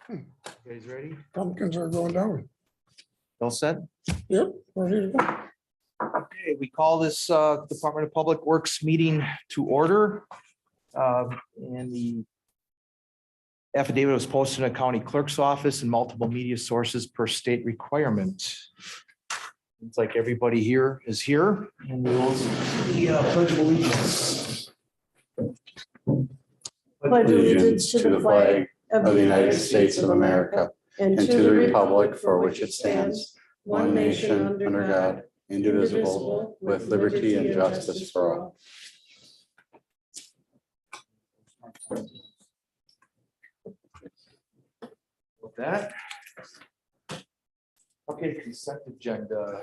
You guys ready? Pumpkins are going down. All set? Yep, ready to go. Okay, we call this Department of Public Works meeting to order. And the affidavit was posted in the county clerk's office and multiple media sources per state requirement. It's like everybody here is here and we will pledge of allegiance. Pledge allegiance to the flag of the United States of America and to the republic for which it stands, one nation under God, indivisible, with liberty and justice for all. With that. Okay, consent agenda.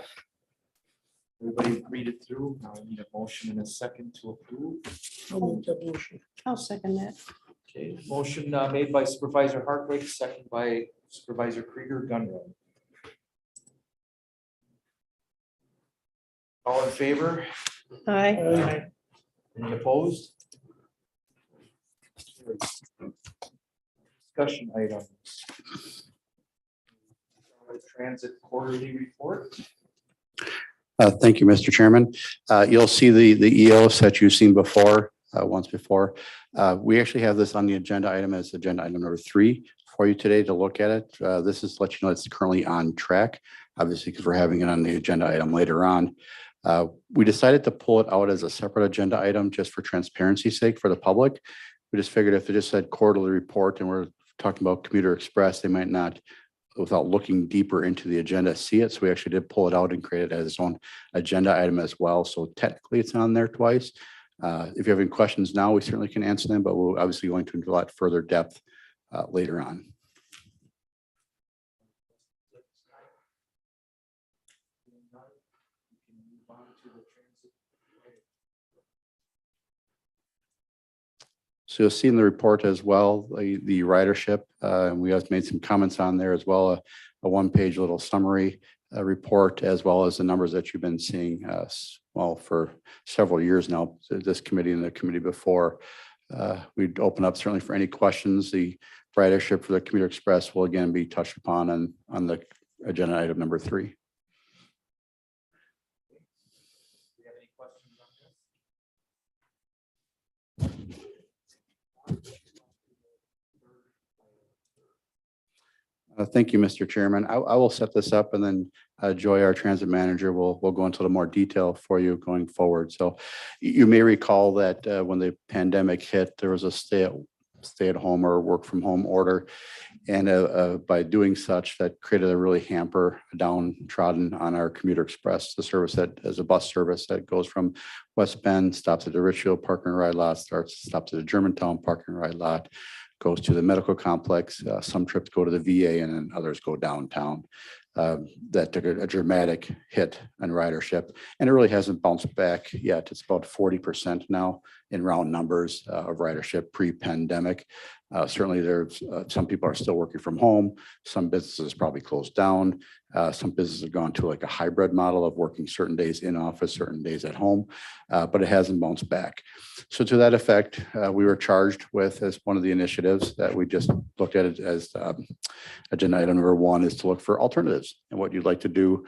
Everybody read it through. Now I need a motion and a second to approve. I'll make that motion. I'll second that. Okay, motion made by Supervisor Hartwig, second by Supervisor Krieger Gunrun. All in favor? Aye. Any opposed? Discussion items. Transit quarterly report. Thank you, Mr. Chairman. You'll see the EOS that you've seen before, once before. We actually have this on the agenda item as agenda item number 3 for you today to look at it. This is to let you know it's currently on track, obviously, because we're having it on the agenda item later on. We decided to pull it out as a separate agenda item just for transparency's sake for the public. We just figured if it just said quarterly report and we're talking about Commuter Express, they might not, without looking deeper into the agenda, see it. So we actually did pull it out and create it as its own agenda item as well. So technically it's on there twice. If you have any questions now, we certainly can answer them, but we'll obviously go into a lot further depth later on. So you'll see in the report as well, the ridership, and we have made some comments on there as well, a one-page little summary report, as well as the numbers that you've been seeing, well, for several years now, this committee and the committee before. We'd open up certainly for any questions. The ridership for the Commuter Express will again be touched upon on the agenda item number 3. Do you have any questions on this? Thank you, Mr. Chairman. I will set this up and then Joy, our transit manager, will go into a little more detail for you going forward. So you may recall that when the pandemic hit, there was a stay at home or work from home order. And by doing such, that created a really downtrodden on our Commuter Express, the service that as a bus service that goes from West Bend, stops at the Richfield Park and Ride lot, stops at the Germantown Park and Ride lot, goes to the medical complex. Some trips go to the VA and then others go downtown. That took a dramatic hit on ridership, and it really hasn't bounced back yet. It's about 40% now in round numbers of ridership pre-pandemic. Certainly there's some people are still working from home. Some businesses probably closed down. Some businesses have gone to like a hybrid model of working certain days in office, certain days at home, but it hasn't bounced back. So to that effect, we were charged with, as one of the initiatives that we just looked at it as agenda item number 1, is to look for alternatives and what you'd like to do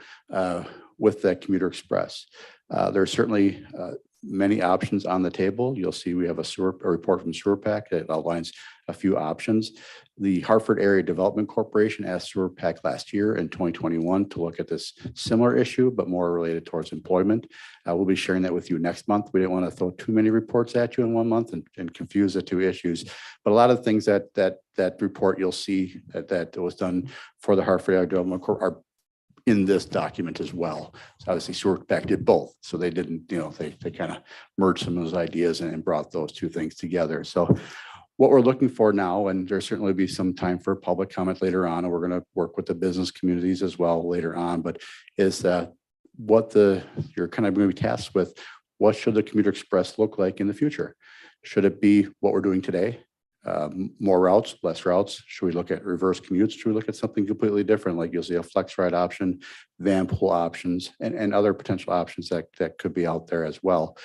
with that Commuter Express. There are certainly many options on the table. You'll see we have a report from SewerPAC that outlines a few options. The Hartford Area Development Corporation asked SewerPAC last year in 2021 to look at this similar issue, but more related towards employment. We'll be sharing that with you next month. We didn't want to throw too many reports at you in one month and confuse the two issues. But a lot of things that report you'll see that was done for the Hartford Area Development Corp are in this document as well. So obviously SewerPAC did both. So they didn't, they kind of merged some of those ideas and brought those two things together. So what we're looking for now, and there certainly be some time for public comment later on, and we're going to work with the business communities as well later on, but is that you're kind of going to be tasked with, what should the Commuter Express look like in the future? Should it be what we're doing today? More routes, less routes? Should we look at reverse commutes? Should we look at something completely different? Like you'll see a flex ride option, van pool options, and other potential options that could be out there as well.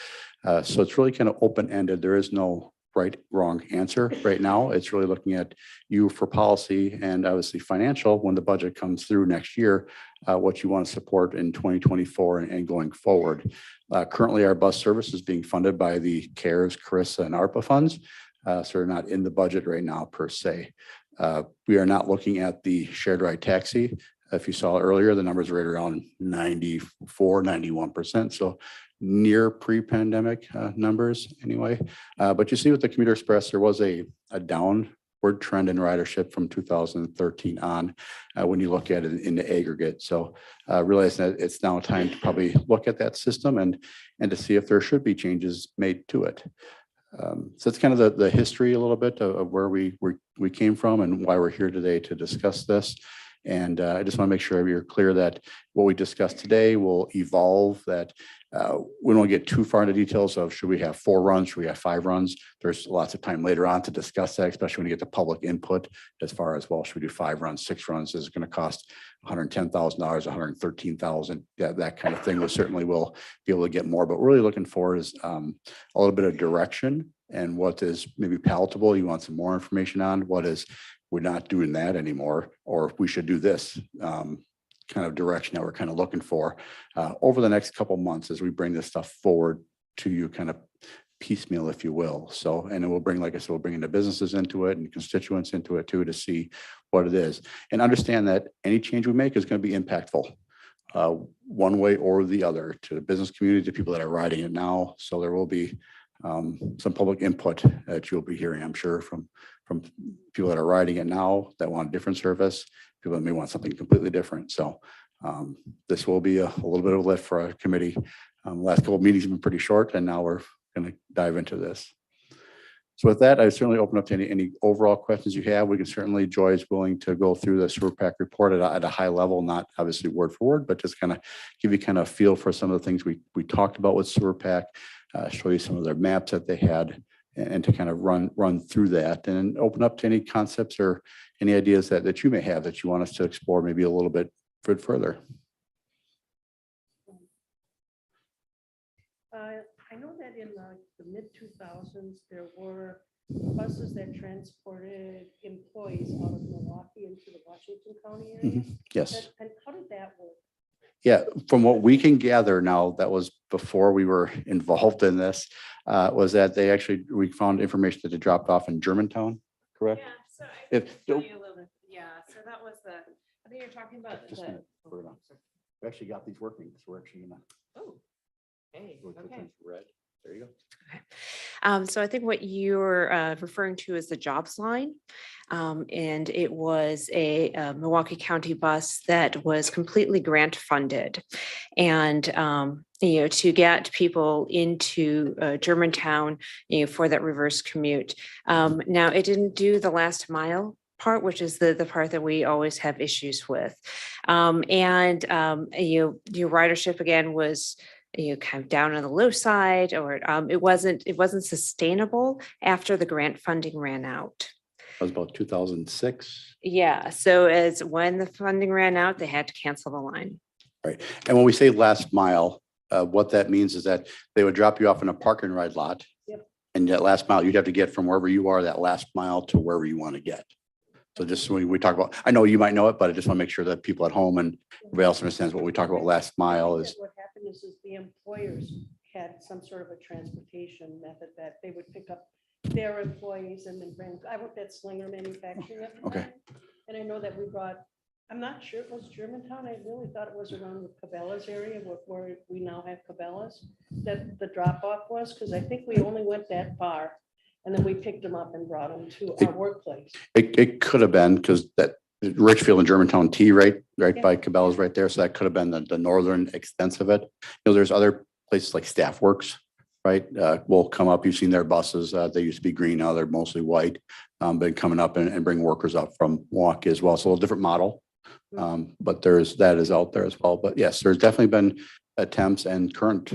So it's really kind of open-ended. There is no right, wrong answer right now. It's really looking at you for policy and obviously financial when the budget comes through next year, what you want to support in 2024 and going forward. Currently, our bus service is being funded by the CARES, CRISA, and ARPA funds. So they're not in the budget right now per se. We are not looking at the shared ride taxi. If you saw earlier, the numbers are right around 94, 91%. So near pre-pandemic numbers anyway. But you see with the Commuter Express, there was a downward trend in ridership from 2013 on when you look at it in the aggregate. So realize that it's now time to probably look at that system and to see if there should be changes made to it. So it's kind of the history a little bit of where we came from and why we're here today to discuss this. And I just want to make sure you're clear that what we discussed today will evolve, that we don't get too far into details of should we have 4 runs, should we have 5 runs? There's lots of time later on to discuss that, especially when you get the public input as far as, well, should we do 5 runs, 6 runs? Is it going to cost $110,000, $113,000? Yeah, that kind of thing. We certainly will be able to get more, but what we're really looking for is a little bit of direction and what is maybe palatable. You want some more information on what is, we're not doing that anymore, or we should do this kind of direction that we're kind of looking for over the next couple months as we bring this stuff forward to you kind of piecemeal, if you will. So, and then we'll bring, like I said, we'll bring in the businesses into it and constituents into it too, to see what it is. And understand that any change we make is going to be impactful one way or the other to the business community, to people that are riding it now. So there will be some public input that you'll be hearing, I'm sure, from people that are riding it now that want a different service, people that may want something completely different. So this will be a little bit of a lift for our committee. Last couple of meetings have been pretty short, and now we're going to dive into this. So with that, I certainly open up to any overall questions you have. We can certainly, Joy is willing to go through the sewer pack report at a high level, not obviously word for word, but just kind of give you kind of a feel for some of the things we talked about with sewer pack, show you some of their maps that they had, and to kind of run through that and open up to any concepts or any ideas that you may have that you want us to explore maybe a little bit further. I know that in the mid-2000s, there were buses that transported employees out of Milwaukee into the Washington County area. Yes. And how did that work? Yeah, from what we can gather now, that was before we were involved in this, was that we found information that they dropped off in Germantown, correct? Yeah, so I If- can tell you a little bit, yeah, so that was I think you're talking about Just a minute, put it on. We actually got these working, so we're actually gonna. oh, hey, we'll put okay. them to red. There you go. So I think what you're referring to is the jobs line. And it was a Milwaukee County bus that was completely grant funded. And, to get people into Germantown, for that reverse commute. Now, it didn't do the last mile part, which is the part that we always have issues with. Your ridership again was kind of down on the low side, or it wasn't sustainable after the grant funding ran out. That was about 2006. Yeah, so as when the funding ran out, they had to cancel the line. Right. And when we say last mile, what that means is that they would drop you off in a park and ride lot. Yep. And that last mile, you'd have to get from wherever you are, that last mile to wherever you want to get. So just when we talk about, I know you might know it, but I just want to make sure that people at home and everybody else understands what we talk about last mile is. What happened is the employers had some sort of a transportation method that they would pick up their employees and then bring. I worked at Slinger Manufacturing at the Okay. time, and I know that we brought, I'm not sure it was Germantown. I really thought it was around the Cabela's area where we now have Cabela's, that the drop off was, because I think we only went that far. And then we picked them up and brought them to our workplace. It could have been because that Richfield and Germantown T right Yeah. by Cabela's right there. So that could have been the northern extent of it. There's other places like Staff Works, right? Will come up. You've seen their buses. They used to be green. Now they're mostly white. But coming up and bring workers up from Milwaukee as well. So a little different model. But that is out there as well. But yes, there's definitely been attempts and current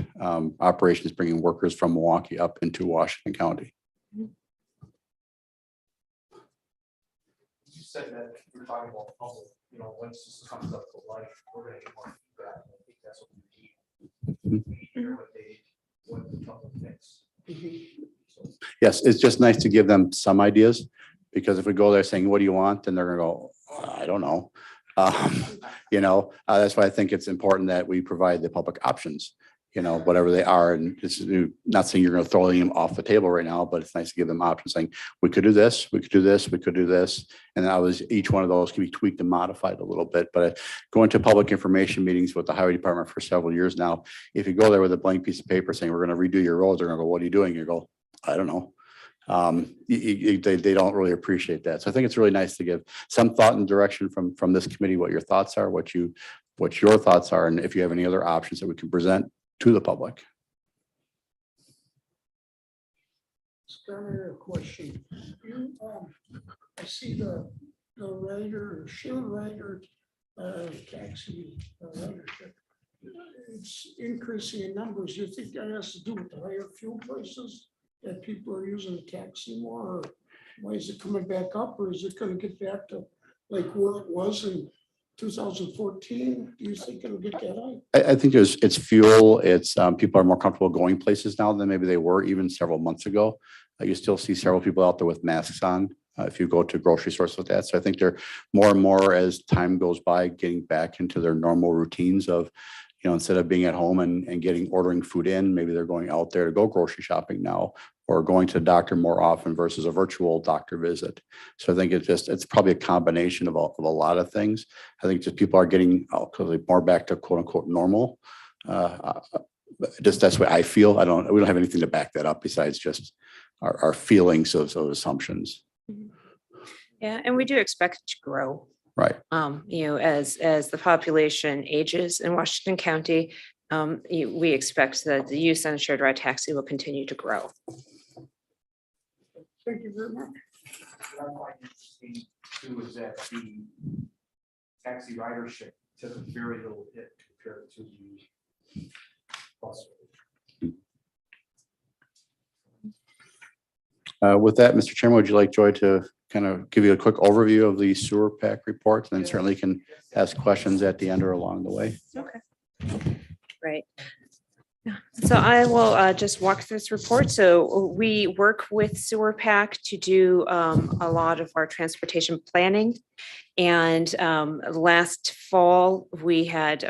operations bringing workers from Milwaukee up into Washington County. You said that you're talking about public, once this comes up to life, we're gonna get more feedback. I think that's what we need. We hear what the public thinks. So Yes, it's just nice to give them some ideas, because if we go there saying, what do you want? Then they're gonna go, I don't know. That's why I think it's important that we provide the public options, whatever they are. And it's not saying you're gonna throw them off the table right now, but it's nice to give them options saying, we could do this, we could do this, we could do this. And each one of those can be tweaked and modified a little bit. But going to public information meetings with the highway department for several years now, if you go there with a blank piece of paper saying, we're gonna redo your roads, they're gonna go, what are you doing? You go, I don't know. They don't really appreciate that. So I think it's really nice to give some thought and direction from this committee, what your thoughts are, what your thoughts are, and if you have any other options that we can present to the public. Scott, I have a question. I see the rider, shield rider, taxi ridership. It's increasing in numbers. You think that has to do with the higher fuel prices? That people are using the taxi more, or why is it coming back up, or is it gonna get back to like where it was in 2014? Do you think it'll get that high? I think it's fuel. It's people are more comfortable going places now than maybe they were even several months ago. You still see several people out there with masks on if you go to grocery stores with that. So I think they're more and more as time goes by, getting back into their normal routines of, instead of being at home and ordering food in, maybe they're going out there to go grocery shopping now, or going to the doctor more often versus a virtual doctor visit. So I think it's probably a combination of a lot of things. I think just people are getting more back to quote unquote normal. Just that's what I feel. We don't have anything to back that up besides just our feelings of those assumptions. Yeah, and we do expect it to grow. Right. As the population ages in Washington County, we expect that the use on shared ride taxi will continue to grow. Thank you very much. What I find interesting too is that the taxi ridership took a very little hit compared to the bus. With that, Mr. Chairman, would you like Joy to kind of give you a quick overview of the sewer pack report, and then certainly can ask questions at the end or along the way? Okay. Right. So I will just walk through this report. So we work with Sewer Pack to do a lot of our transportation planning. And last fall, we had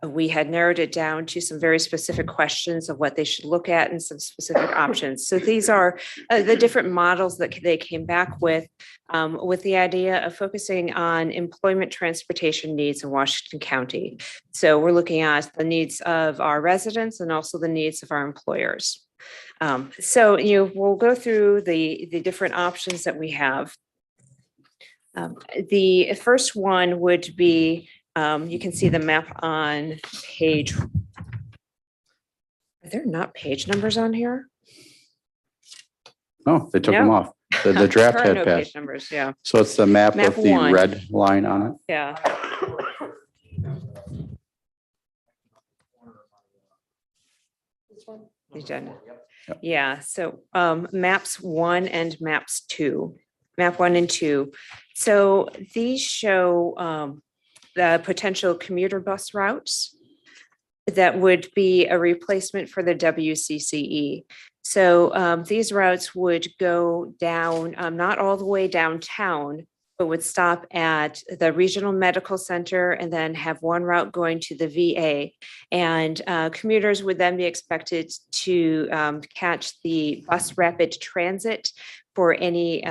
narrowed it down to some very specific questions of what they should look at and some specific options. So these are the different models that they came back with the idea of focusing on employment transportation needs in Washington County. So we're looking at the needs of our residents and also the needs of our employers. So we'll go through the different options that we have. The first one would be, you can see the map on page. Are there not page numbers on here? Oh, they took them No. off. The draft There are had no page passed. numbers, yeah, So it's the map Map with the one. red line on it. yeah. This one? You did. Yep. Yeah, so maps 1 and maps 2, map 1 and 2. So these show the potential commuter bus routes that would be a replacement for the WCCE. So these routes would go down, not all the way downtown, but would stop at the regional medical center and then have one route going to the VA. And commuters would then be expected to catch the bus rapid transit for any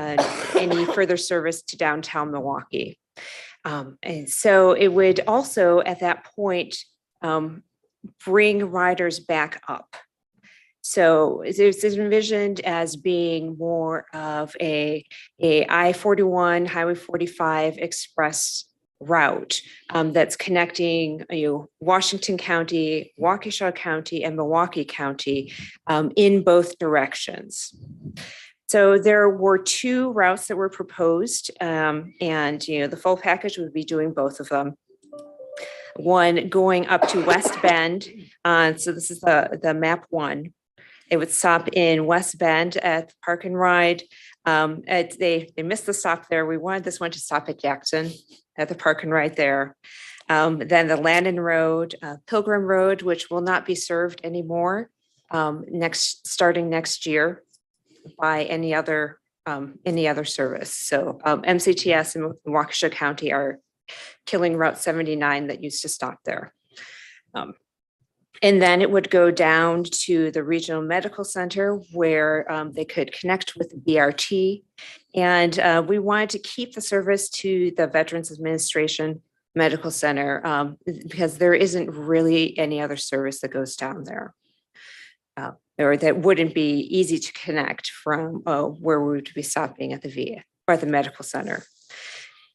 further service to downtown Milwaukee. And so it would also at that point bring riders back up. So it's envisioned as being more of a I-41, Highway 45 express route that's connecting Washington County, Waukesha County, and Milwaukee County in both directions. So there were 2 routes that were proposed, and the full package would be doing both of them. One going up to West Bend. So this is the map 1. It would stop in West Bend at Park and Ride. They missed the stop there. We wanted this one to stop at Jackson at the Park and Ride there. Then the Landon Road, Pilgrim Road, which will not be served anymore starting next year. by any other service. So MCTS and Waukesha County are killing Route 79 that used to stop there. And then it would go down to the regional medical center where they could connect with the BRT. And we wanted to keep the service to the Veterans Administration Medical Center because there isn't really any other service that goes down there. Or that wouldn't be easy to connect from where we would be stopping at the VA or the medical center.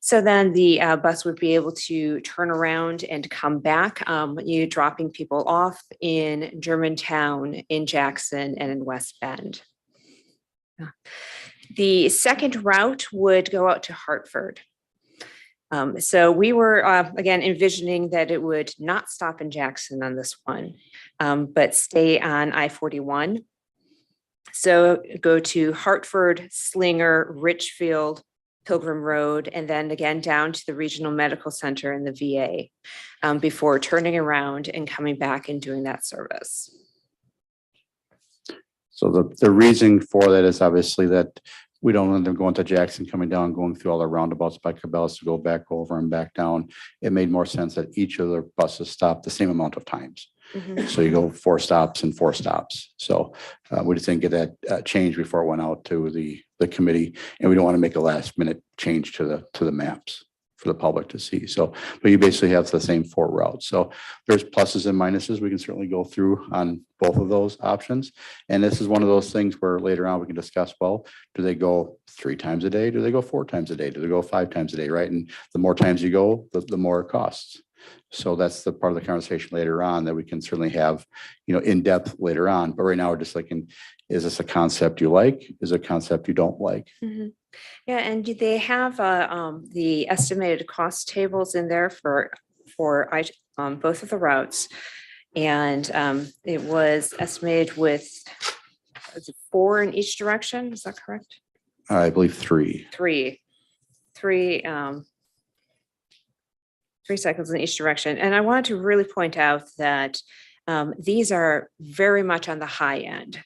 So then the bus would be able to turn around and come back, you dropping people off in Germantown, in Jackson, and in West Bend. The second route would go out to Hartford. So we were, again, envisioning that it would not stop in Jackson on this one, but stay on I-41. So go to Hartford, Slinger, Richfield, Pilgrim Road, and then again down to the Regional Medical Center in the VA before turning around and coming back and doing that service. So the reason for that is obviously that we don't want them going to Jackson, coming down, going through all the roundabouts by Cabela's to go back over and back down. It made more sense that each of the buses stop the same amount of times. So you go 4 stops and 4 stops. So we just didn't get that change before it went out to the committee, and we don't want to make a last minute change to the maps for the public to see. So, but you basically have the same 4 routes. So there's pluses and minuses. We can certainly go through on both of those options. And this is one of those things where later on we can discuss, well, do they go 3 times a day? Do they go 4 times a day? Do they go 5 times a day? Right. And the more times you go, the more it costs. So that's the part of the conversation later on that we can certainly have, in depth later on. But right now we're just looking, is this a concept you like? Is it a concept you don't like? Yeah, and do they have the estimated cost tables in there for both of the routes? And it was estimated with 4 in each direction. Is that correct? I believe 3. 3 cycles in each direction. And I wanted to really point out that these are very much on the high end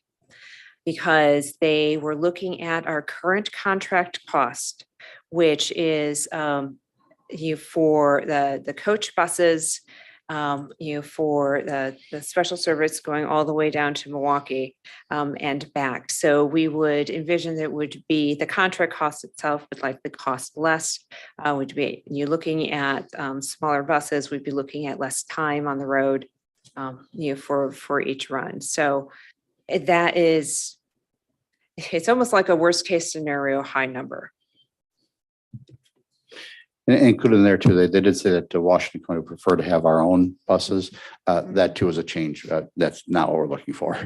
because they were looking at our current contract cost, which is for the coach buses, for the special service going all the way down to Milwaukee and back. So we would envision that it would be the contract cost itself would likely cost less. Would be you looking at smaller buses, we'd be looking at less time on the road, for each run. So that is, it's almost like a worst case scenario high number. And included in there too, they did say that Washington County would prefer to have our own buses. That too is a change. That's not what we're looking for.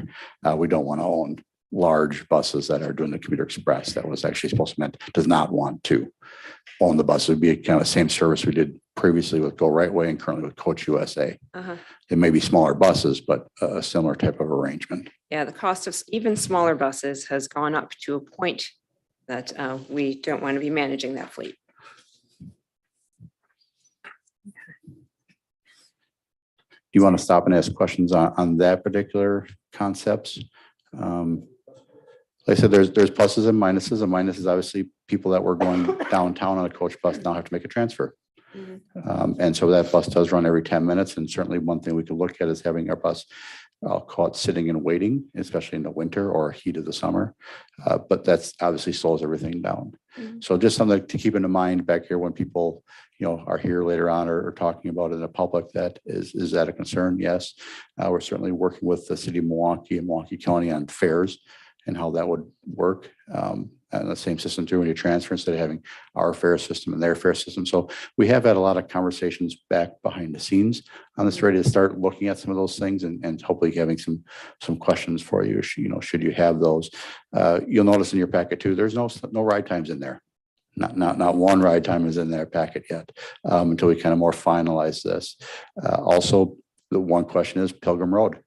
We don't want to own large buses that are doing the commuter express. That was actually supposed to mean does not want to own the bus. It would be kind of the same service we did previously with Go Right Way and currently with Coach USA. It may be smaller buses, but a similar type of arrangement. Yeah, the cost of even smaller buses has gone up to a point that we don't want to be managing that fleet. Do you want to stop and ask questions on that particular concepts? Like I said, there's pluses and minuses. A minus is obviously people that were going downtown on a coach bus now have to make a transfer. And so that bus does run every 10 minutes. And certainly one thing we could look at is having our bus, I'll call it sitting and waiting, especially in the winter or heat of the summer. But that's obviously slows everything down. So just something to keep in mind back here when people, are here later on or talking about it in the public, that is that a concern? Yes. We're certainly working with the city of Milwaukee and Milwaukee County on fares and how that would work. And the same system too when you transfer instead of having our fare system and their fare system. So we have had a lot of conversations back behind the scenes on this, ready to start looking at some of those things and hopefully having some questions for you. Should you have those? You'll notice in your packet too, there's no ride times in there. Not one ride time is in their packet yet until we kind of more finalize this. Also, the one question is Pilgrim Road.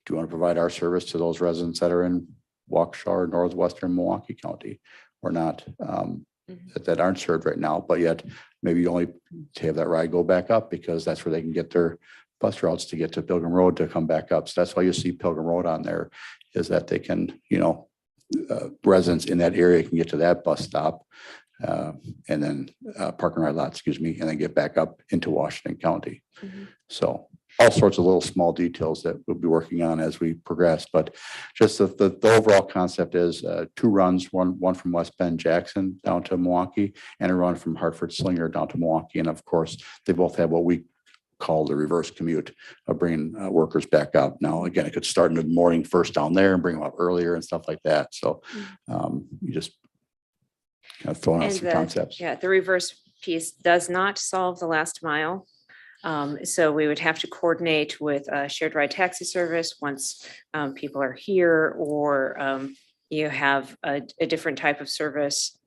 Do you want to provide our service to those residents that are in Waukesha or northwestern Milwaukee County or not that aren't served right now, but yet maybe you only to have that ride go back up because that's where they can get their bus routes to get to Pilgrim Road to come back up. So that's why you see Pilgrim Road on there is that they can, residents in that area can get to that bus stop. And then parking ride lot, excuse me, and then get back up into Washington County. Mhm. So all sorts of little small details that we'll be working on as we progress, but just the overall concept is 2 runs, one from West Bend Jackson down to Milwaukee, and a run from Hartford Slinger down to Milwaukee. And of course, they both have what we call the reverse commute of bringing workers back up. Now, again, it could start in the morning first down there and bring them up earlier and stuff like that. So you just kind of throwing out And some concepts. yeah, the reverse piece does not solve the last mile. So we would have to coordinate with a shared ride taxi service once people are here, or you have a different type of service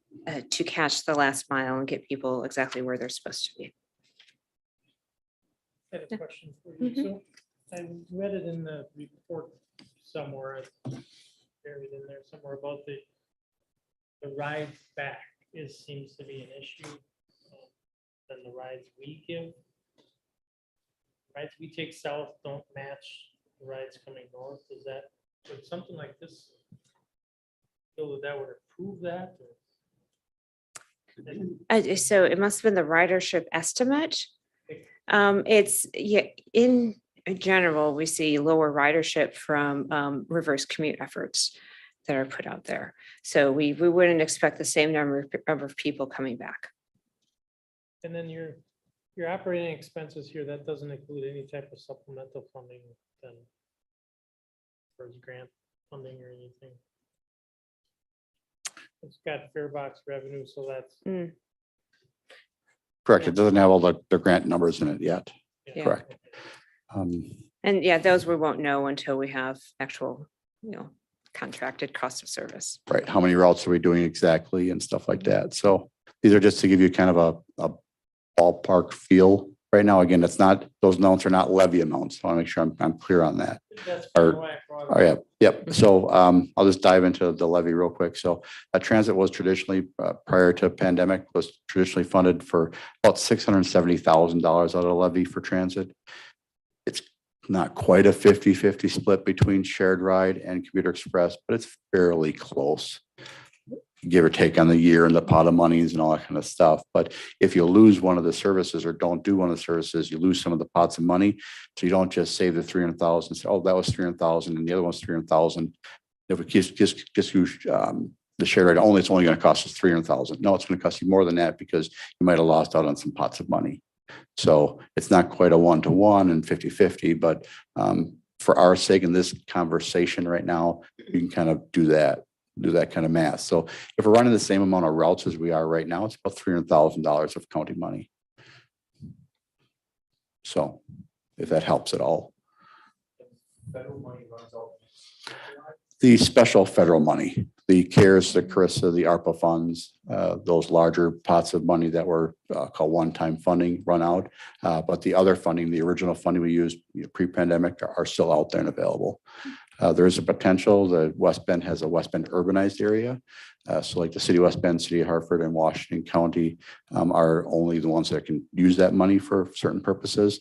to catch the last mile and get people exactly where they're supposed to be. I had a question for you. So I read it in the report somewhere, buried in there somewhere about the rides back seems to be an issue than the rides we give. Rides we take south don't match the rides coming north. Is that, would something like this feel that would improve that? So it must have been the ridership estimate. It's, yeah, in general, we see lower ridership from reverse commute efforts that are put out there. So we wouldn't expect the same number of people coming back. And then your operating expenses here, that doesn't include any type of supplemental funding then for grant funding or anything. It's got fare box revenue, so that's. Correct. It doesn't have all the grant numbers in it yet. Yeah. Correct. And yeah, those we won't know until we have actual, contracted cost of service. Right. How many routes are we doing exactly and stuff like that? So these are just to give you kind of a ballpark feel. Right now, again, it's not, those amounts are not levy amounts. I want to make sure I'm clear on that. That's Or- kind of why I brought it Oh, yeah, yep. So I'll just dive into the levy real quick. So transit was traditionally, prior to pandemic, was traditionally funded for about $670,000 out of the levy for transit. It's not quite a 50-50 split between shared ride and commuter express, but it's fairly close, give or take on the year and the pot of monies and all that kind of stuff. But if you lose one of the services or don't do one of the services, you lose some of the pots of money. So you don't just save the 300,000, say, oh, that was 300,000 and the other one's 300,000. If we just use the shared ride only, it's only going to cost us 300,000. No, it's going to cost you more than that because you might have lost out on some pots of money. So it's not quite a 1-to-1 and 50-50, but for our sake in this conversation right now, you can kind of do that kind of math. So if we're running the same amount of routes as we are right now, it's about $300,000 of county money. So if that helps at all. Federal money runs out. The special federal money, the CARES, the CRISA, the ARPA funds, those larger pots of money that were called one-time funding run out. But the other funding, the original funding we used pre-pandemic are still out there and available. There is a potential that West Bend has a West Bend urbanized area. So like the city of West Bend, city of Hartford and Washington County are only the ones that can use that money for certain purposes.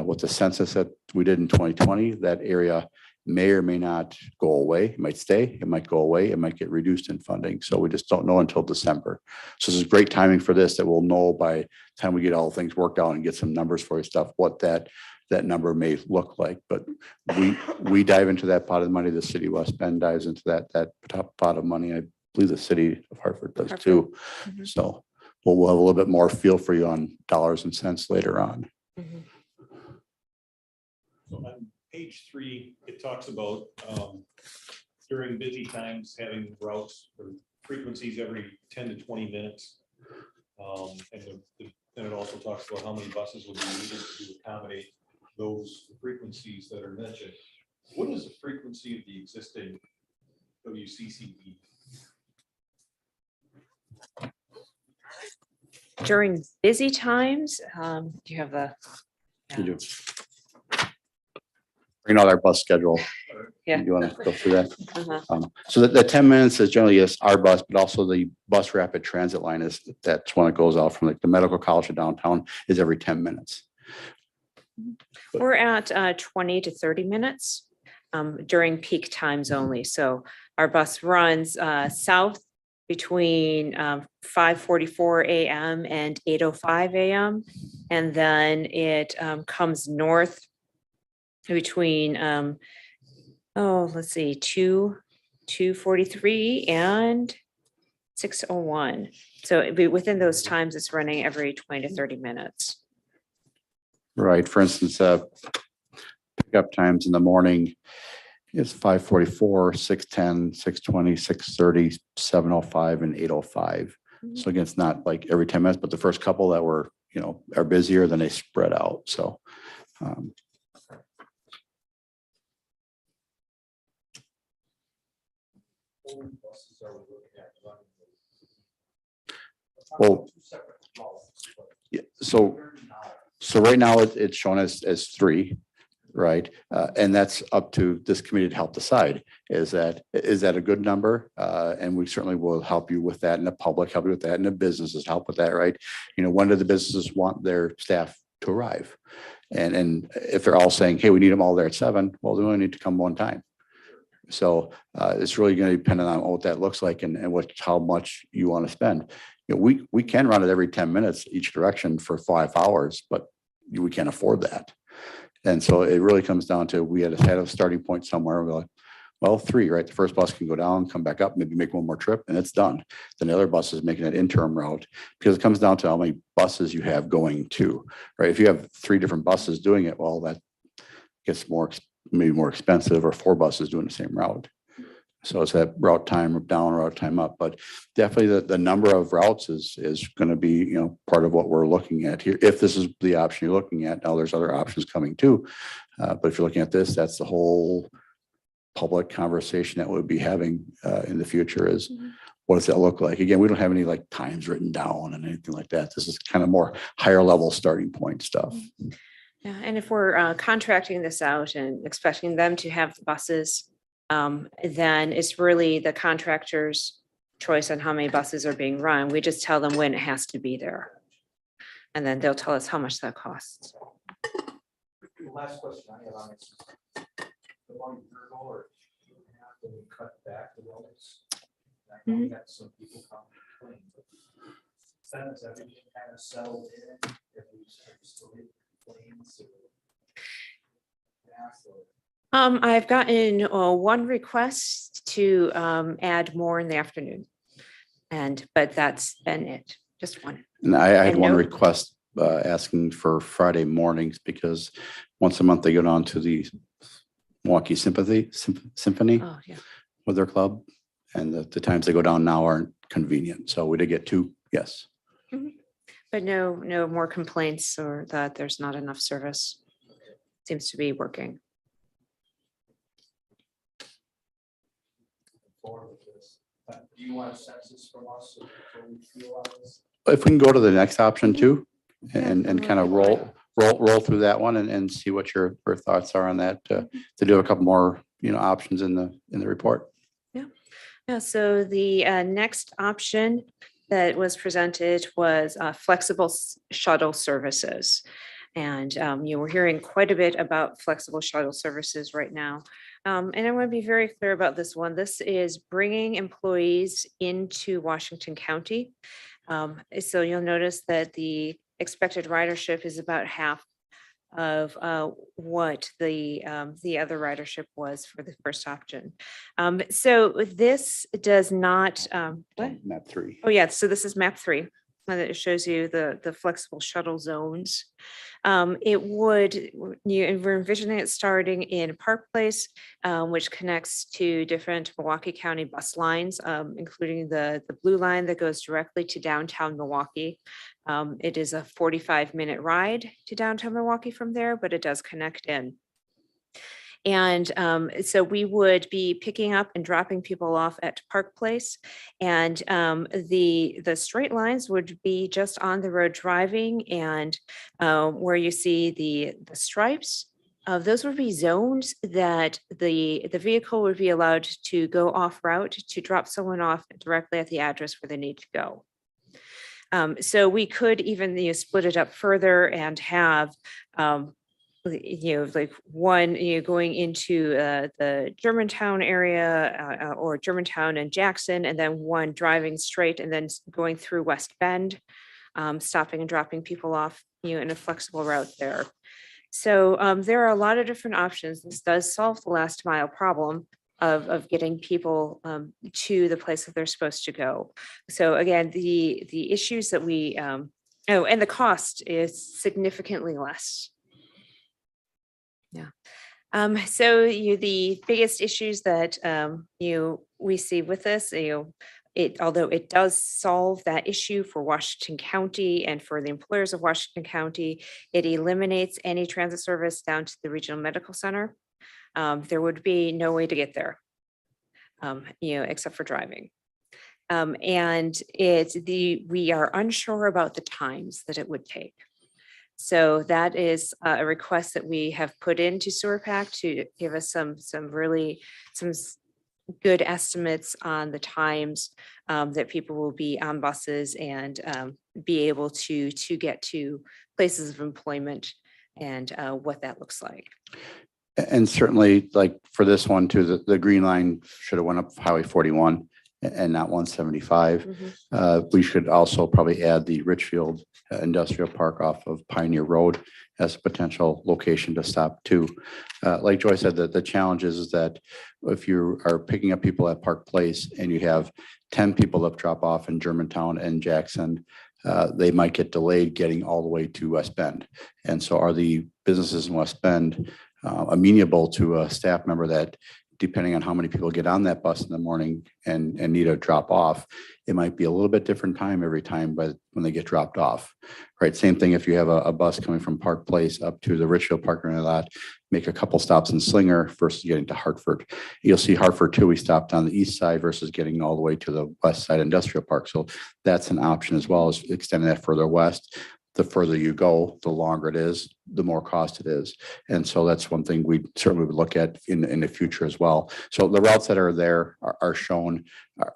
With the census that we did in 2020, that area may or may not go away. It might stay, it might go away, it might get reduced in funding. So we just don't know until December. So this is great timing for this, that we'll know by the time we get all things worked out and get some numbers for you stuff, what that number may look like. But we dive into that pot of money. The city of West Bend dives into that top pot of money. I believe the city of Hartford does too. Mhm. So we'll have a little bit more feel for you on dollars and cents later on. Mhm. So on page 3, it talks about during busy times, having routes or frequencies every 10 to 20 minutes. And then it also talks about how many buses will be needed to accommodate those frequencies that are mentioned. What is the frequency of the existing WCCB? During busy times, do you have the? You do. Bring out our bus schedule. Yeah. You want to go through that? Uh-huh. So the 10 minutes is generally, yes, our bus, but also the bus rapid transit line that's when it goes out from like the medical college to downtown is every 10 minutes. We're at 20 to 30 minutes. during peak times only. So our bus runs south between 5:44 a.m. and 8:05 a.m. And then it comes north between, let's see, 2:43 and 6:01. So it'd be within those times, it's running every 20 to 30 minutes. Right, for instance, pickup times in the morning is 5:44, 6:10, 6:20, 6:30, 7:05, and 8:05. So again, it's not like every 10 minutes, but the first couple that were, are busier, then they spread out. So well, yeah, so right now it's shown as three, right? And that's up to this committee to help decide. Is that a good number? And we certainly will help you with that, and the public help you with that, and the businesses help with that, right? When do the businesses want their staff to arrive? And if they're all saying, hey, we need them all there at 7, well, they only need to come one time. So it's really going to depend on what that looks like and how much you want to spend. We can run it every 10 minutes each direction for 5 hours, but we can't afford that. And so it really comes down to, we had a starting point somewhere. We're like, well, 3, right? The first bus can go down, come back up, maybe make one more trip, and it's done. Then the other bus is making that interim route, because it comes down to how many buses you have going to, right? If you have 3 different buses doing it, well, that gets maybe more expensive, or 4 buses doing the same route. So it's that route time down, route time up, but definitely the number of routes is going to be, part of what we're looking at here. If this is the option you're looking at, now there's other options coming too. But if you're looking at this, that's the whole public conversation that we'll be having in the future is, what does that look like? Again, we don't have any like times written down and anything like that. This is kind of more higher level starting point stuff. Yeah, and if we're contracting this out and expecting them to have the buses, then it's really the contractor's choice on how many buses are being run. We just tell them when it has to be there. And then they'll tell us how much that costs. The last question I have on this. The one year ago, or when we cut back the roads. I know we had some people come complain, but since everything kind of settled in, if we still get complaints or. Yeah, so. I've gotten one request to add more in the afternoon. But that's been it, just one. And I had And one no- request asking for Friday mornings, because once a month they go down to the Milwaukee Symphony Oh, yeah. with their club, and the times they go down now aren't convenient. So we did get 2, yes. But no more complaints or that there's not enough service. Seems to be working. Forward with this. Do you want a census from us before we feel on this? If we can go to the next option too, and Yeah, kind of roll through that one and see what your thoughts are on that, to do a couple more, options in the report. Yeah, so the next option that was presented was flexible shuttle services. And we're hearing quite a bit about flexible shuttle services right now. And I want to be very clear about this one. This is bringing employees into Washington County. So you'll notice that the expected ridership is about half of what the other ridership was for the first option. So this does not, what? Map 3. Oh, yeah, so this is map 3. That shows you the flexible shuttle zones. We're envisioning it starting in Park Place, which connects to different Milwaukee County bus lines, including the blue line that goes directly to downtown Milwaukee. It is a 45-minute ride to downtown Milwaukee from there, but it does connect in. And so we would be picking up and dropping people off at Park Place. And the straight lines would be just on the road driving, and where you see the stripes, those would be zones that the vehicle would be allowed to go off route to drop someone off directly at the address where they need to go. So we could even split it up further and have like one, going into the Germantown area or Germantown and Jackson, and then one driving straight and then going through West Bend, stopping and dropping people off, in a flexible route there. So there are a lot of different options. This does solve the last mile problem of getting people to the place that they're supposed to go. So again, the issues that we, and the cost is significantly less. Yeah. So the biggest issues that we see with this, although it does solve that issue for Washington County and for the employers of Washington County, it eliminates any transit service down to the regional medical center. There would be no way to get there, except for driving. And we are unsure about the times that it would take. So that is a request that we have put into SewerPAC to give us some good estimates on the times that people will be on buses and be able to get to places of employment and what that looks like. And certainly, like for this one too, the green line should have went up Highway 41 and not 175. We should also probably add the Richfield Industrial Park off of Pioneer Road as a potential location to stop too. Like Joy said, that the challenge is that if you are picking up people at Park Place and you have 10 people that drop off in Germantown and Jackson, they might get delayed getting all the way to West Bend. And so are the businesses in West Bend amenable to a staff member that, depending on how many people get on that bus in the morning and need a drop off, it might be a little bit different time every time, but when they get dropped off, right? Same thing if you have a bus coming from Park Place up to the Richfield parking lot, make a couple stops in Slinger versus getting to Hartford. You'll see Hartford too, we stopped on the east side versus getting all the way to the west side industrial park. So that's an option as well, as extending that further west. The further you go, the longer it is, the more cost it is. And so that's one thing we certainly would look at in the future as well. So the routes that are there are shown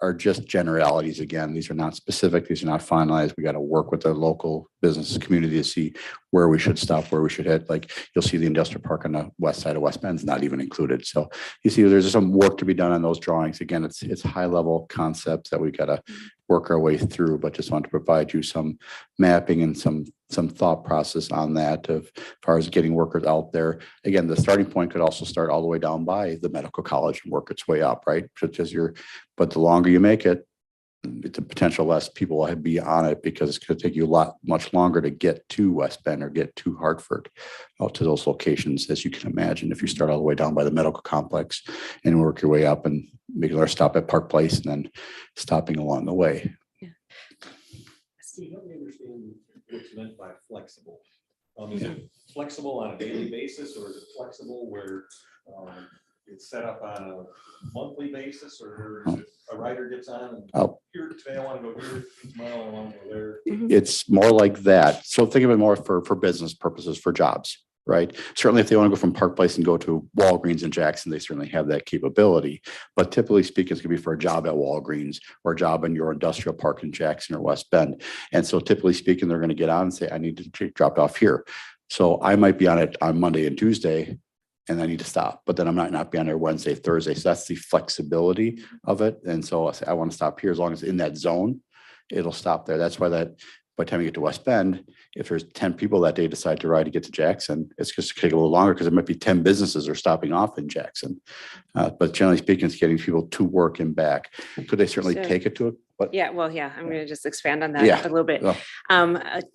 are just generalities. Again, these are not specific. These are not finalized. We got to work with the local business community to see where we should stop, where we should hit. Like you'll see the industrial park on the west side of West Bend is not even included. So you see there's some work to be done on those drawings. Again, it's high level concepts that we got to work our way through, but just want to provide you some mapping and some thought process on that of as far as getting workers out there. Again, the starting point could also start all the way down by the medical college and work its way up, right? Such as but the longer you make it, the potential less people will be on it because it's going to take you much longer to get to West Bend or get to Hartford, out to those locations, as you can imagine. If you start all the way down by the medical complex and work your way up and make another stop at Park Place and then stopping along the way. Steve, help me understand what's meant by flexible. Is it flexible on a daily basis, or is it flexible where it's set up on a monthly basis, or is it a rider gets on and here today I want to go here, tomorrow I want to go there? It's more like that. So think of it more for business purposes, for jobs, right? Certainly if they want to go from Park Place and go to Walgreens in Jackson, they certainly have that capability. But typically speaking, it's going to be for a job at Walgreens or a job in your industrial park in Jackson or West Bend. And so typically speaking, they're going to get on and say, I need to drop off here. So I might be on it on Monday and Tuesday, and I need to stop, but then I might not be on there Wednesday, Thursday. So that's the flexibility of it. And so I say, I want to stop here as long as in that zone, it'll stop there. That's why that by the time you get to West Bend, if there's 10 people that day decide to ride to get to Jackson, it's just take a little longer because there might be 10 businesses are stopping off in Jackson. But generally speaking, it's getting people to work and back. Could they certainly take it to it? But Yeah, well, yeah, I'm going to just expand on that Yeah. a little bit. Well.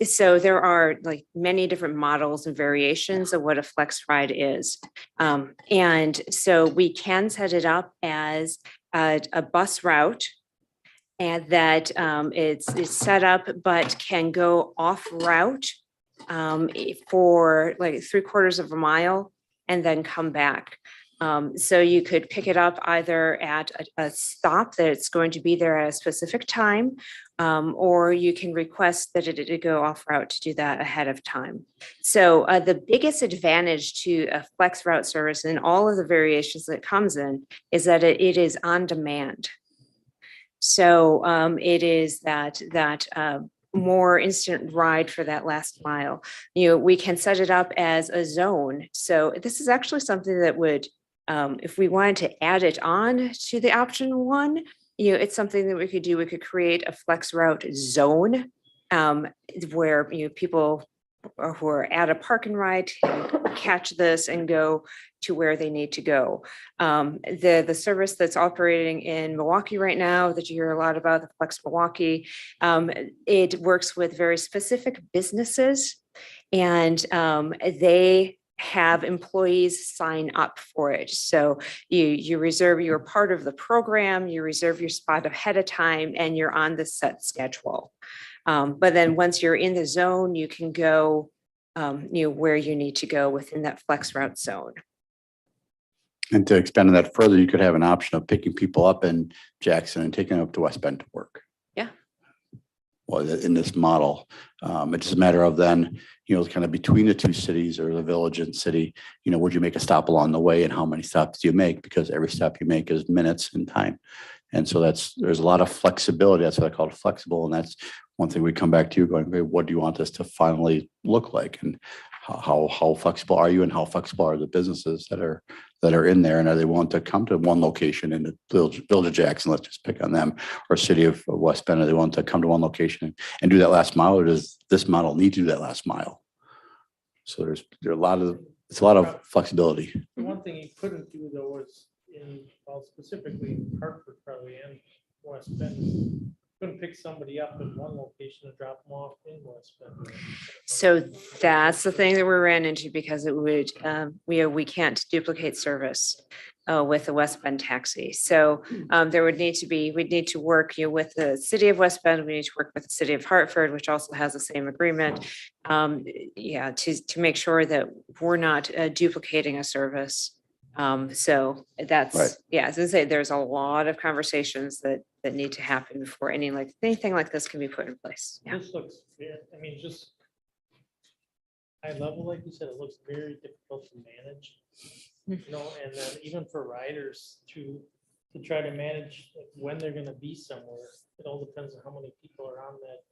So there are like many different models and variations of what a flex ride is. And so we can set it up as a bus route, and that it's set up but can go off route for like 3/4 of a mile and then come back. So you could pick it up either at a stop that it's going to be there at a specific time, or you can request that it go off route to do that ahead of time. So the biggest advantage to a flex route service and all of the variations that it comes in is that it is on demand. So it is that more instant ride for that last mile. We can set it up as a zone. So this is actually something that would, if we wanted to add it on to the option one, it's something that we could do. We could create a flex route zone where, people who are at a park and ride can catch this and go to where they need to go. The service that's operating in Milwaukee right now that you hear a lot about, the Flex Milwaukee, it works with very specific businesses, and they have employees sign up for it. So you reserve, you're part of the program, you reserve your spot ahead of time, and you're on the set schedule. But then once you're in the zone, you can go where you need to go within that flex route zone. And to expand on that further, you could have an option of picking people up in Jackson and taking them up to West Bend to work. Yeah. Well, in this model, it's just a matter of then, kind of between the two cities or the village and city, would you make a stop along the way and how many stops do you make? Because every stop you make is minutes in time. And so there's a lot of flexibility. That's what I call it, flexible. And that's one thing we come back to going, okay, what do you want this to finally look like? And how flexible are you, and how flexible are the businesses that are in there? And are they willing to come to one location in the Village of Jackson? Let's just pick on them, or city of West Bend. Are they willing to come to one location and do that last mile, or does this model need to do that last mile? So there's a lot of flexibility. The one thing you couldn't do though was specifically in Hartford probably and West Bend, couldn't pick somebody up in one location and drop them off in West Bend. So that's the thing that we ran into, because it would, we can't duplicate service with the West Bend taxi. So there would need to be, we'd need to work with the city of West Bend. We need to work with the city of Hartford, which also has the same agreement. To make sure that we're not duplicating a service. So that's, Right. As I say, there's a lot of conversations that need to happen before anything like this can be put in place. Yeah. This looks, just high level, like you said, it looks very difficult to manage. And then even for riders to try to manage when they're gonna be somewhere, it all depends on how many people are on that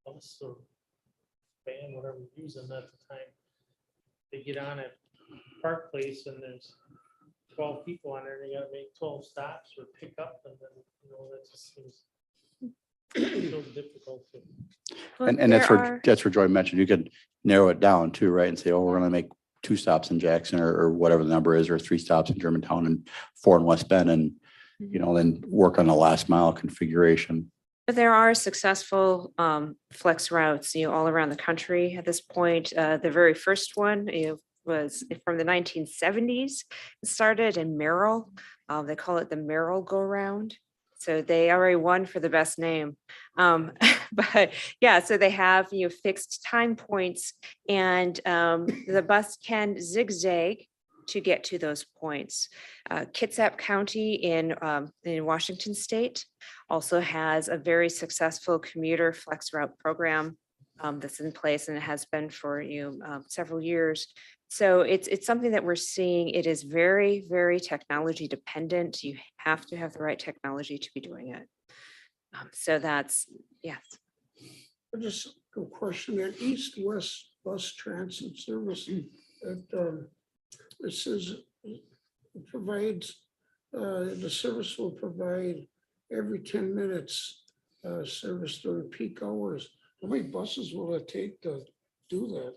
bus or van, whatever you're using at the time. They get on at Park Place and there's 12 people on there, and you gotta make 12 stops or pick up, and then, that just seems so difficult to. And that's where Joy mentioned, you could narrow it down too, right? And say, oh, we're going to make 2 stops in Jackson or whatever the number is, or 3 stops in Germantown and 4 in West Bend, and, then work on the last mile configuration. But there are successful flex routes, all around the country at this point. The very first one, was from the 1970s. It started in Merrill. They call it the Merrill Go Round. So they already won for the best name. But yeah, so they have fixed time points, and the bus can zigzag to get to those points. Kitsap County in Washington State also has a very successful commuter flex route program that's in place, and it has been for several years. So it's something that we're seeing. It is very, very technology dependent. You have to have the right technology to be doing it. So that's, yes. Just a question, that east-west bus transit service, it says it provides, the service will provide every 10 minutes service during peak hours. How many buses will it take to do that?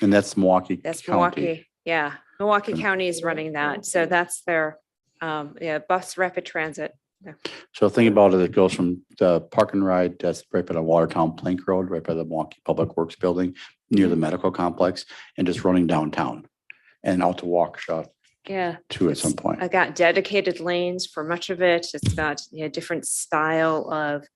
And that's Milwaukee That's County. Milwaukee. Yeah. Milwaukee County is running that. So that's their bus rapid transit. Yeah. So think about it, it goes from the park and ride, that's right by the Watertown Plank Road, right by the Milwaukee Public Works Building, near the medical complex, and just running downtown and out to Waukesha Yeah. too at some point. I got dedicated lanes for much of it. It's got different style of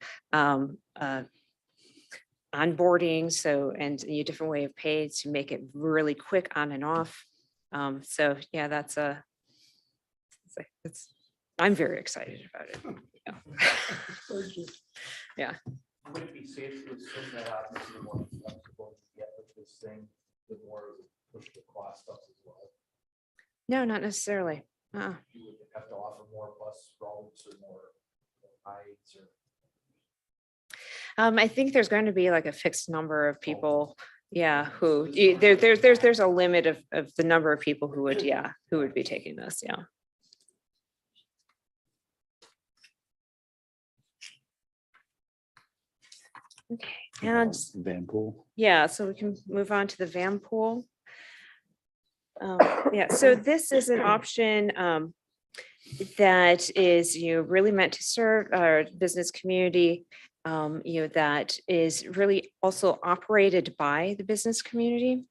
onboarding, so, and a different way of pay to make it really quick on and off. So yeah, I'm very excited about it. Yeah. Would it be safe to assume that obviously the more flexible you get with this thing, the more it would push the cost up as well? No, not necessarily. You would have to offer more bus routes or more rides or. I think there's going to be like a fixed number of people, yeah, who, there's a limit of the number of people who would, yeah, who would be taking this, yeah. Okay, and Van Pool. yeah, so we can move on to the van pool. Yeah, so this is an option that is, really meant to serve our business community, that is really also operated by the business community.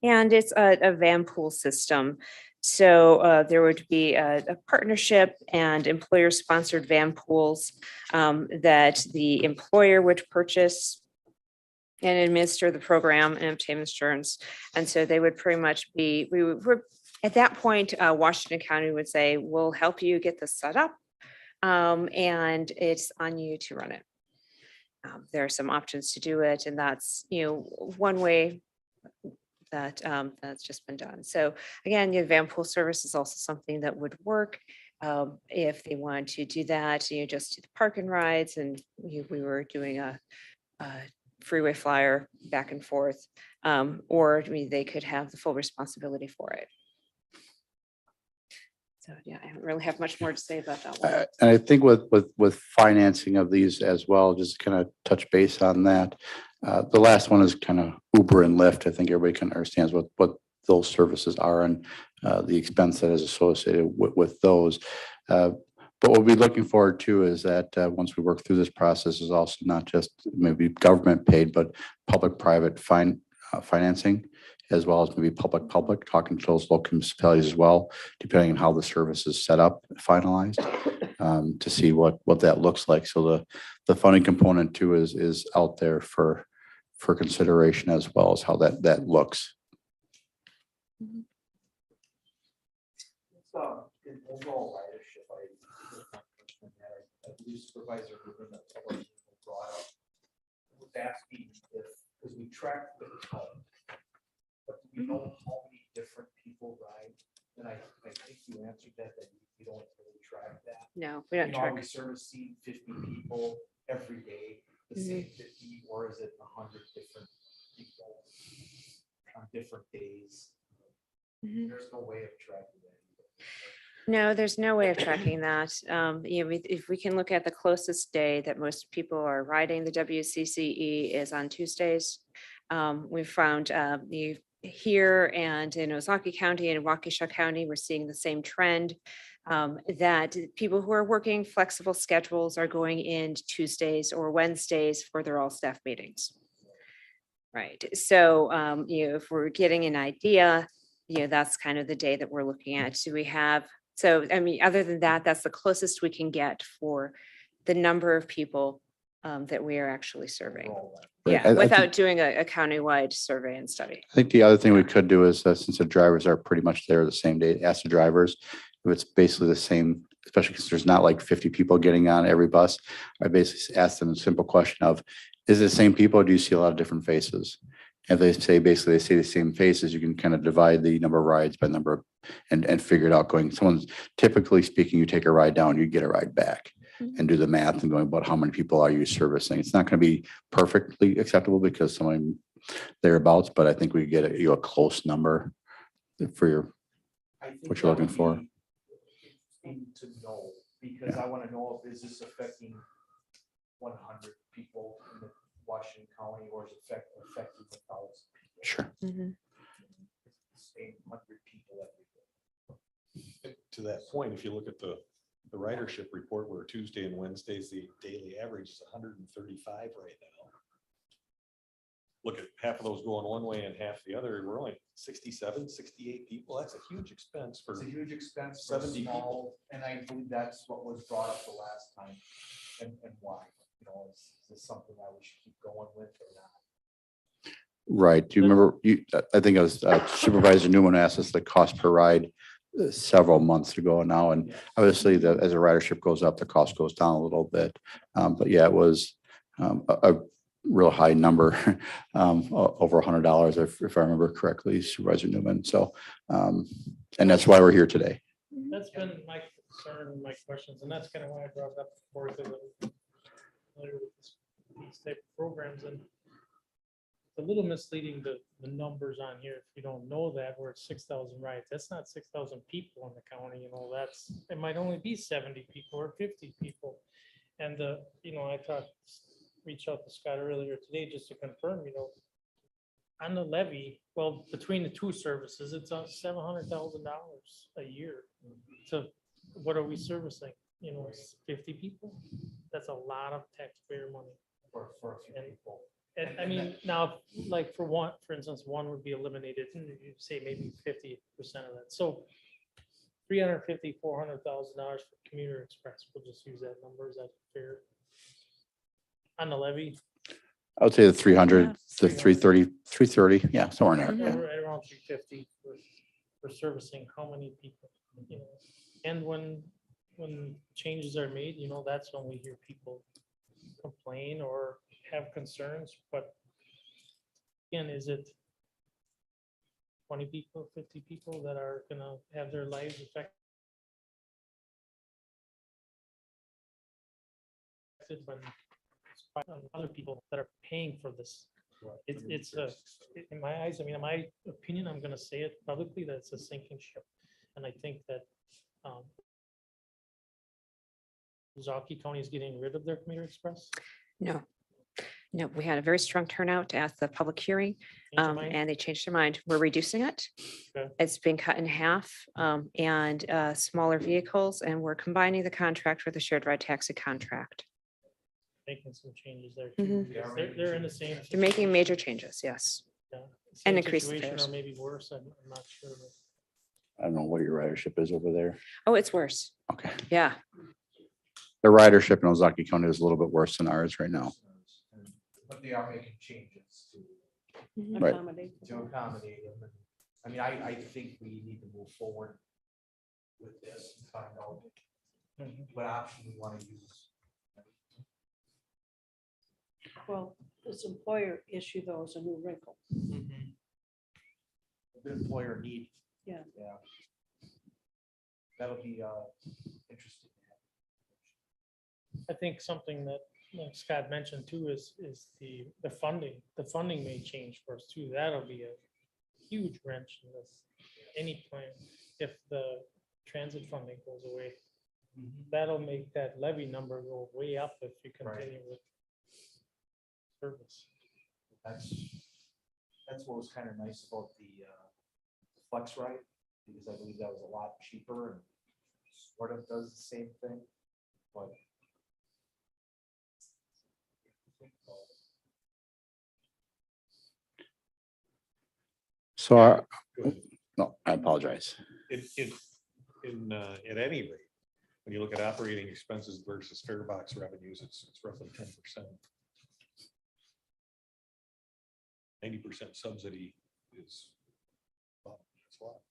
And it's a van pool system. So there would be a partnership and employer-sponsored van pools that the employer would purchase and administer the program and obtain insurance. And so they would pretty much be, we're at that point, Washington County would say, we'll help you get this set up. And it's on you to run it. There are some options to do it, and that's, one way that that's just been done. So again, your van pool service is also something that would work if they want to do that, just do the park and rides, and we were doing a freeway flyer back and forth, or they could have the full responsibility for it. So yeah, I don't really have much more to say about that one. And I think with financing of these as well, just kind of touch base on that. The last one is kind of Uber and Lyft. I think everybody kind of understands what those services are and the expense that is associated with those. But what we're looking forward to is that once we work through this process is also not just maybe government paid, but public-private financing, as well as maybe public, talking to those local municipalities as well, depending on how the service is set up, finalized, to see what that looks like. So the funding component too is out there for consideration, as well as how that looks. In overall ridership, I believe Supervisor Rubin brought up, was asking if, because we track the count, but do we know how many different people ride? And I think you answered that you don't really track that. No, we don't Are we track. servicing 50 people every day, the same 50, or is it 100 different people on different days? There's no way of tracking that. No, there's no way of tracking that. If we can look at the closest day that most people are riding the WCCE is on Tuesdays. We've found here and in Ozaukee County and Waukesha County, we're seeing the same trend, that people who are working flexible schedules are going in Tuesdays or Wednesdays for their all staff meetings. Right. So, if we're getting an idea, that's kind of the day that we're looking at. So we have, other than that, that's the closest we can get for the number of people that we are actually serving. Right. Yeah, I without think- doing a countywide survey and study. I think the other thing we could do is, since the drivers are pretty much there the same day, ask the drivers if it's basically the same, especially because there's not like 50 people getting on every bus. I basically ask them a simple question of, is it the same people, or do you see a lot of different faces? If they say basically they see the same faces, you can kind of divide the number of rides by number of, and figure it out going, someone's typically speaking, you take a ride down, you get a ride back. And do the math and going about how many people are you servicing. It's not going to be perfectly acceptable because someone thereabouts, but I think we get a close number for what you're looking for. Need to know, because I want to know if is this affecting 100 people in the Washington County, or is it affecting 1,000 people? Sure. Same 100 people every day. To that point, if you look at the ridership report, where Tuesday and Wednesdays, the daily average is 135 right now. Look at half of those going one way and half the other. We're only 67, 68 people. That's a huge expense for It's a huge expense for 70 small, and I believe that's what was brought up the last time, and why. Is this something that we should keep going with or not? Right. Do you remember, I think it was Supervisor Newman asked us the cost per ride several months ago now. And obviously as the ridership goes up, the cost goes down a little bit. But yeah, it was a real high number, over $100, if I remember correctly, Supervisor Newman. So, and that's why we're here today. That's been my concern, my questions, and that's kind of why I brought it up before, because I'm familiar with this these type of programs, and it's a little misleading, the numbers on here, if you don't know that, we're at 6,000 rides, that's not 6,000 people in the county, it might only be 70 people or 50 people. And I reached out to Scott earlier today just to confirm, on the levy, well, between the two services, it's on $700,000 a year. So what are we servicing? 50 people? That's a lot of taxpayer money. For a few people. And I mean, now, like for instance, one would be eliminated, and you say maybe 50% of that. So $350,000, $400,000 for Commuter Express. We'll just use that number. Is that fair? On the levy? I would say the 300, the 330, yeah, somewhere in there. Right around 350 for servicing how many people, and when changes are made, that's when we hear people complain or have concerns, but again, is it 20 people, 50 people that are gonna have their lives affected when other people that are paying for this? It's in my eyes, in my opinion, I'm gonna say it publicly, that it's a sinking ship. And I think that Zaki County is getting rid of their Commuter Express. No, we had a very strong turnout at the public hearing, Change your mind? and they changed their mind. We're reducing it. Okay. It's been cut in half, and smaller vehicles, and we're combining the contract with a shared ride taxi contract. Making some changes there. Mhm. too. They're in the same. They're making situation. major changes, yes. Yeah, and same increase the situation, fares. Or maybe worse, I'm not sure. I don't know what your ridership is over there. Oh, it's worse. Okay. Yeah. The ridership in Ozaki County is a little bit worse than ours right now. But they are making changes Right. Accommodate. to accommodate them. And, I mean, I think we need to move forward with this and find out Mhm. what option we want to use. Well, this employer issue though is a new wrinkle. The employer need. Yeah. Yeah. That'll be interesting. I think something that like Scott mentioned too is the funding. The funding may change for us too. That'll be a huge wrench in this, any plan. If the transit funding goes away, that'll make that levy number go way up if you continue with service. That's what was kind of nice about the Flex Ride, because I believe that was a lot cheaper and sort of does the same thing, but. So, no, I apologize. At any rate, when you look at operating expenses versus fare box revenues, it's roughly 10%. 90% subsidy is. Well, it's a lot.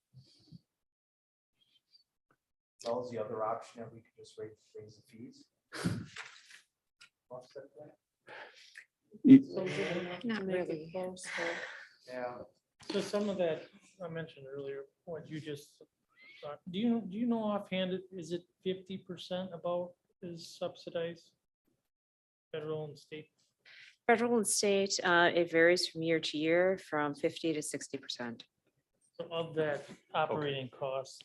That was the other option, that we could just raise the fees. Offset that. Not Make it really. close, so. Yeah. So some of that I mentioned earlier, what you just, do you know offhand, is it 50% about is subsidized? Federal and state? Federal and state, it varies from year to year from 50 to 60%. So of that operating cost,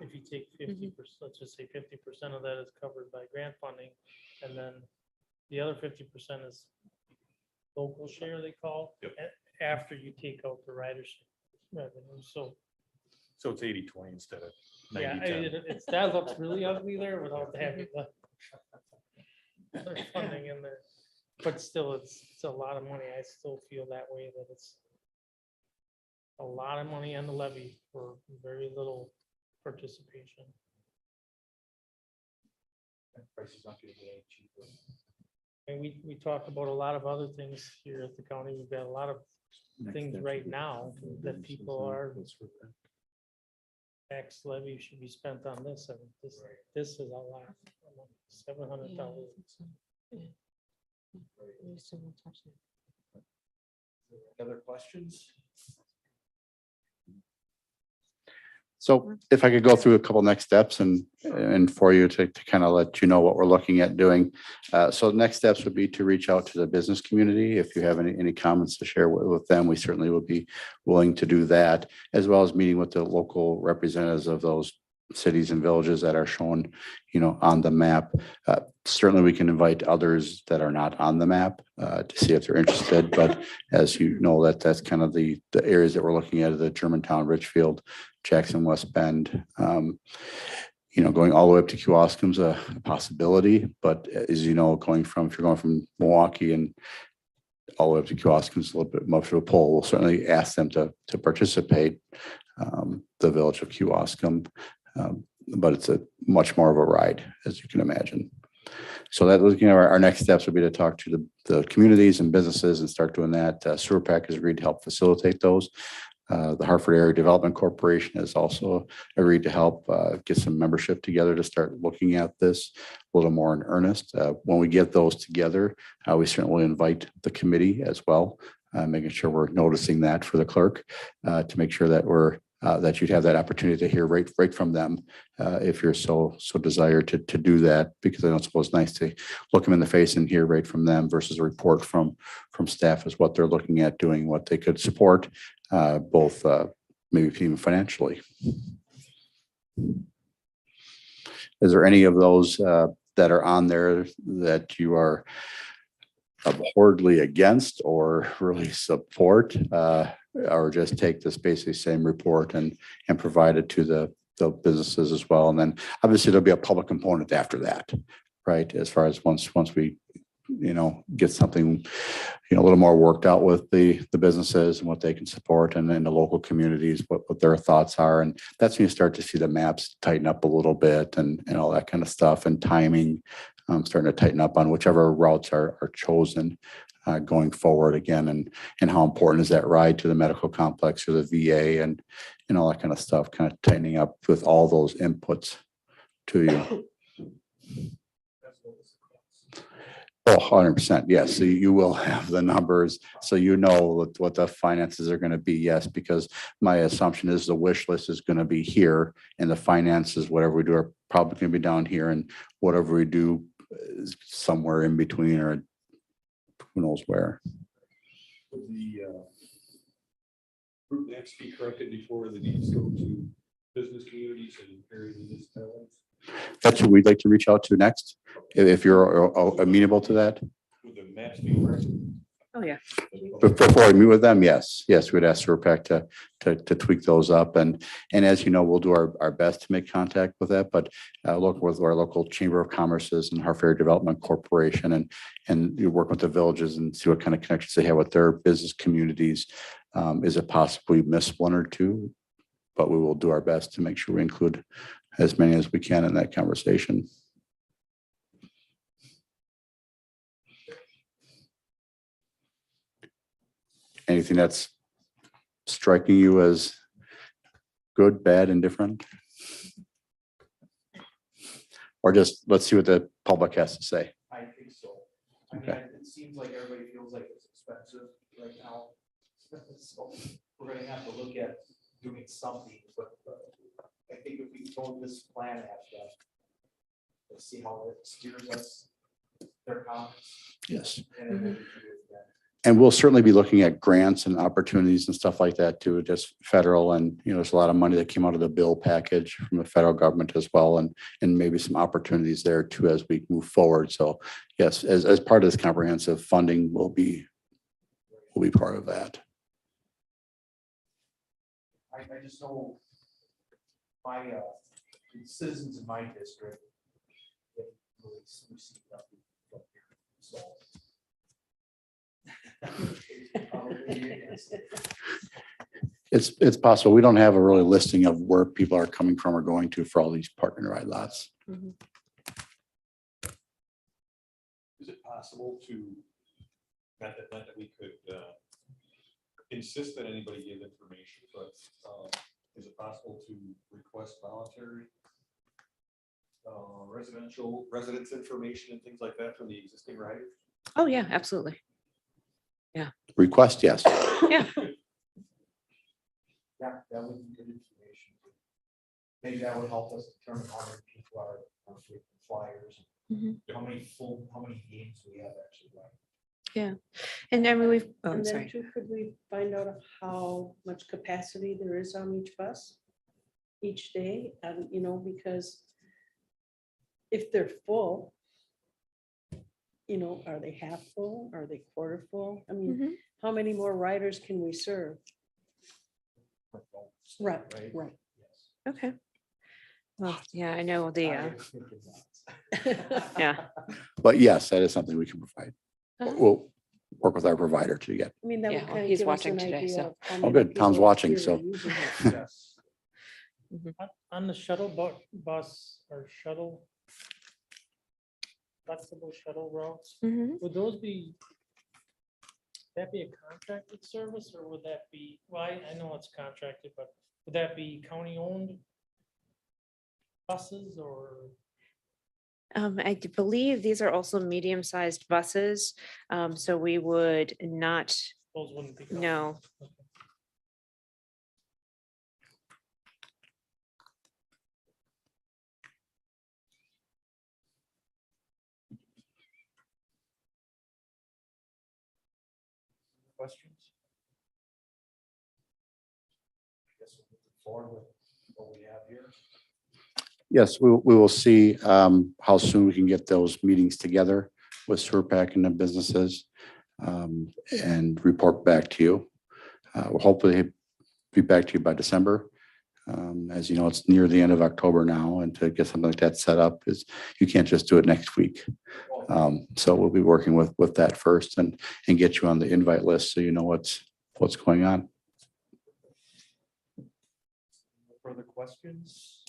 if you take 50%, let's just say 50% of that is covered by grant funding, and then the other 50% is local share, they call, Yep. after you take out the ridership revenue, so. So it's 80-20 instead of Yeah, 90-10. it's, that looks really ugly there without having the funding in there. But still, it's a lot of money. I still feel that way, that it's a lot of money on the levy for very little participation. And prices aren't gonna get any cheaper. And we talked about a lot of other things here at the county. We've got a lot of things right now that people are tax levy should be spent on this, and this is a lot. $700,000. Other questions? So if I could go through a couple next steps and for you to kind of let you know what we're looking at doing. So next steps would be to reach out to the business community. If you have any comments to share with them, we certainly would be willing to do that, as well as meeting with the local representatives of those cities and villages that are shown, on the map. Certainly, we can invite others that are not on the map to see if they're interested. But as you know, that's kind of the areas that we're looking at: the Germantown, Richfield, Jackson, West Bend. Going all the way up to Kewaskum is a possibility. But as you know, if you're going from Milwaukee and all the way up to Kewaskum is a little bit much of a pull. We'll certainly ask them to participate. The village of Kewaskum. But it's a much more of a ride, as you can imagine. So that our next steps would be to talk to the communities and businesses and start doing that. Sewer Pack has agreed to help facilitate those. The Hartford Area Development Corporation has also agreed to help get some membership together to start looking at this a little more in earnest. When we get those together, we certainly invite the committee as well, making sure we're noticing that for the clerk to make sure that that you'd have that opportunity to hear right from them if you're so desire to do that, because I know it's nice to look them in the face and hear right from them versus a report from staff as what they're looking at doing, what they could support, both maybe even financially. Is there any of those that are on there that you are abhorrently against or really support, or just take this basically same report and provide it to the businesses as well? And then obviously there'll be a public component after that, right? As far as once we, get something, a little more worked out with the businesses and what they can support, and then the local communities, what their thoughts are. And that's when you start to see the maps tighten up a little bit and all that kind of stuff, and timing starting to tighten up on whichever routes are chosen going forward again, and how important is that ride to the medical complex or the VA and all that kind of stuff, kind of tightening up with all those inputs to you. Oh, 100%. Yes. So you will have the numbers. So what the finances are going to be. Yes, because my assumption is the wish list is going to be here, and the finances, whatever we do, are probably going to be down here, and whatever we do is somewhere in between, or who knows where. Would the group next be corrected before the needs go to business communities and areas in this town? That's who we'd like to reach out to next, if you're amenable to that. Would the maps be corrected? Oh, yeah. But before we meet with them, yes, we'd ask SewerPack to tweak those up. And as you know, we'll do our best to make contact with that, but look with our local Chamber of Commerce's and Hartford Area Development Corporation, and you work with the villages and see what kind of connections they have with their business communities. Is it possible we miss one or two? But we will do our best to make sure we include as many as we can in that conversation. Anything that's striking you as good, bad, indifferent? Or just let's see what the public has to say. I think so. I mean, Okay. it seems like everybody feels like it's expensive right now. So we're gonna have to look at doing something, but I think if we go this plan after, let's see how it steers us, their comments. Yes. And then we can do it then. And we'll certainly be looking at grants and opportunities and stuff like that too, just federal, and there's a lot of money that came out of the bill package from the federal government as well, and maybe some opportunities there too as we move forward. So yes, as part of this comprehensive funding will be part of that. I just know my citizens in my district, they really receive nothing from here, so. It's possible. We don't have a really listing of where people are coming from or going to for all these park and ride lots. Is it possible to, not that we could insist that anybody give information, but is it possible to request voluntary residence information and things like that from the existing riders? Oh, yeah, absolutely. Request, yes. Yeah. Yeah, that would be good information. maybe that would help us determine how many people are frequent flyers. Mhm. How many games we have actually running. And I mean, we've, oh, And then sorry. too, could we find out how much capacity there is on each bus each day? And, you know, because if they're full, you know, are they half full? Are they quarter full? I mean, Mhm. how many more riders can we serve? Right, Right? right. Yes. Okay. Well, yeah, I know the, I think it's not. yeah. But yes, that is something we can provide. Uh-huh. We'll work with our provider to get. I mean, that Yeah, would well, kind of he's give us watching an today, idea so. of how Oh, many good. Tom's people watching, really so. using it. Yes. On the shuttle bus or shuttle. Flexible shuttle routes, Mhm. would those be? That be a contracted service or would that be, well, I know it's contracted, but would that be county owned? Buses or? I believe these are also medium-sized buses, so we would not, Those wouldn't be. no. Okay. Questions? Guess we'll move forward with what we have here. Yes, we will see how soon we can get those meetings together with SURPAC and the businesses and report back to you. We'll hopefully be back to you by December. As you know, it's near the end of October now, and to get something like that set up is, you can't just do it next week. So we'll be working with that first and get you on the invite list so you know what's going on. No further questions?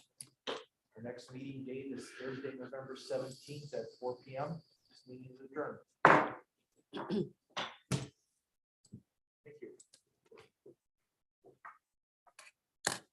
Our next meeting date is Thursday, November 17th at 4 p.m. This meeting is adjourned.